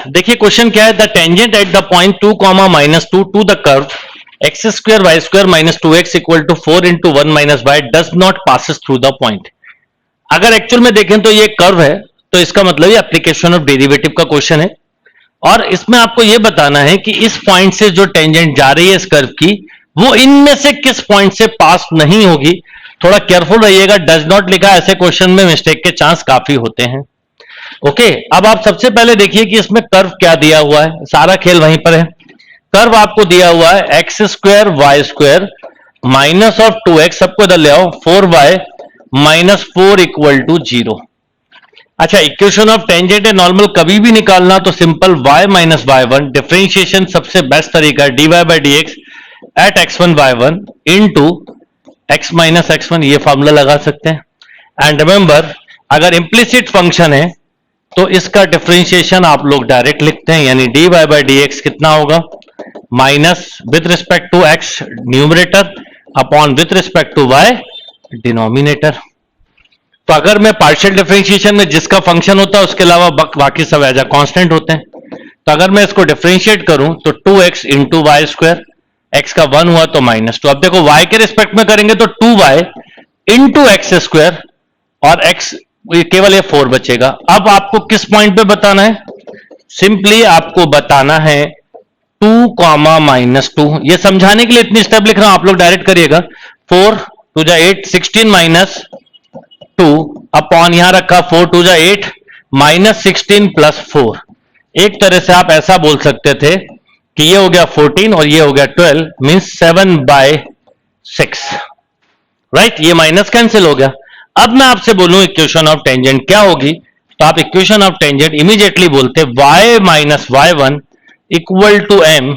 देखिए क्वेश्चन क्या है, the tangent at the point 2, -2 to the curve x square y square minus 2x equal to 4 into 1 minus y does not passes through the point. अगर actual में देखें तो ये curve है, तो इसका मतलब ये एप्लीकेशन ऑफ डेरिवेटिव का क्वेश्चन है, और इसमें आपको ये बताना है कि इस पॉइंट से जो टेंजेंट जा रही है इस कर्व की, वो इनमें से किस पॉइंट से पास नहीं होगी। थोड़ा केयरफुल रहिएगा, डज नॉट लिखा, ऐसे क्वेश्चन में मिस्टेक के चांस काफी होते हैं। ओके, अब आप सबसे पहले देखिए कि इसमें कर्व क्या दिया हुआ है, सारा खेल वहीं पर है। कर्व आपको दिया हुआ है x square y square minus of 2x, सबको इधर ले आओ, 4y माइनस 4 इक्वल टू 0। अच्छा, इक्वेशन ऑफ टेंजेंट नॉर्मल कभी भी निकालना तो simple y minus y1, differentiation सबसे बेस्ट तरीका है dy by d x at x1 y1 into x minus x1, ये फॉर्मूला लगा सकते हैं। एंड रिमेंबर, अगर इंप्लिसिट फंक्शन है तो इसका डिफरेंशिएशन आप लोग डायरेक्ट लिखते हैं, यानी dy बाई डी एक्स कितना होगा, minus with respect to x numerator upon with respect to y denominator. तो अगर मैं पार्शियल डिफरेंशिएशन में जिसका फंक्शन होता है उसके अलावा बाकी सब एज अ कांस्टेंट होते हैं, तो अगर मैं इसको डिफरेंशिएट करूं तो 2x into Y square, x का 1 हुआ तो -2। अब देखो y के रिस्पेक्ट में करेंगे तो 2y इंटू एक्स स्क्वायर, और x केवल ये 4 बचेगा। अब आपको किस पॉइंट पे बताना है, सिंपली आपको बताना है 2, -2। ये समझाने के लिए इतनी स्टेप लिख रहा हूं, आप लोग डायरेक्ट करिएगा। 4 2 जा 8, 16 माइनस 2 अपॉन यहां रखा 4 2 जा 8 माइनस 16 प्लस 4। एक तरह से आप ऐसा बोल सकते थे कि ये हो गया 14 और ये हो गया 12, मींस 7/6, राइट। ये माइनस कैंसिल हो गया। अब मैं आपसे बोलूं इक्वेशन ऑफ टेंजेंट क्या होगी, तो आप इक्वेशन ऑफ टेंजेंट इमीडिएटली बोलते y minus y1 equal to m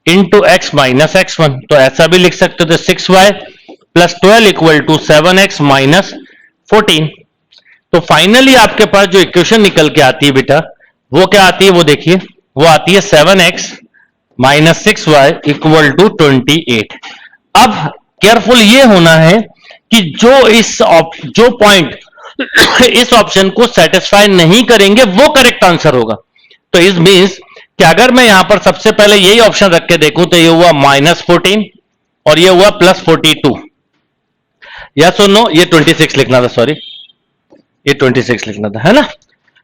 into x minus x1। तो ऐसा भी लिख सकते थे 6y plus 12 equal to 7x minus 14। तो फाइनली आपके पास जो इक्वेशन निकल के आती है बेटा, वो क्या आती है, वो देखिए, वो आती है 7x minus 6y equal to 28। अब केयरफुल ये होना है कि जो पॉइंट इस ऑप्शन को सेटिस्फाई नहीं करेंगे वो करेक्ट आंसर होगा। तो इस मींस कि अगर मैं यहां पर सबसे पहले यही ऑप्शन रख के देखूं तो ये हुआ -14 और ये हुआ +42। यस और नो, ये 26 लिखना था, सॉरी ये 26 लिखना था, है ना।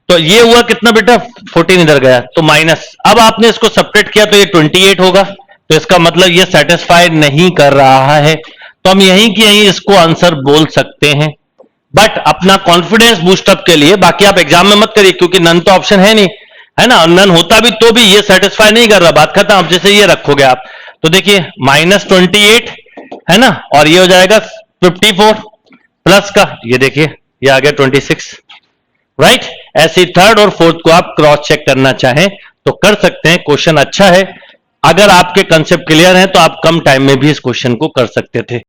तो ये हुआ कितना बेटा, 14 इधर गया तो माइनस। अब आपने इसको सब्ट्रैक्ट किया तो ये 28 होगा, तो इसका मतलब ये सेटिस्फाई नहीं कर रहा है। तो हम यहीं की यहीं इसको आंसर बोल सकते हैं, बट अपना कॉन्फिडेंस बूस्टअप के लिए, बाकी आप एग्जाम में मत करिए क्योंकि नन तो ऑप्शन है नहीं, है ना। नन होता भी तो भी ये सेटिस्फाई नहीं कर रहा, बात खत्म। अब जैसे ये रखोगे आप तो देखिए -28 है ना, और ये हो जाएगा 54 प्लस का, ये देखिए ये आ गया 26, राइट। ऐसे थर्ड और फोर्थ को आप क्रॉस चेक करना चाहें तो कर सकते हैं। क्वेश्चन अच्छा है, अगर आपके कंसेप्ट क्लियर है तो आप कम टाइम में भी इस क्वेश्चन को कर सकते थे।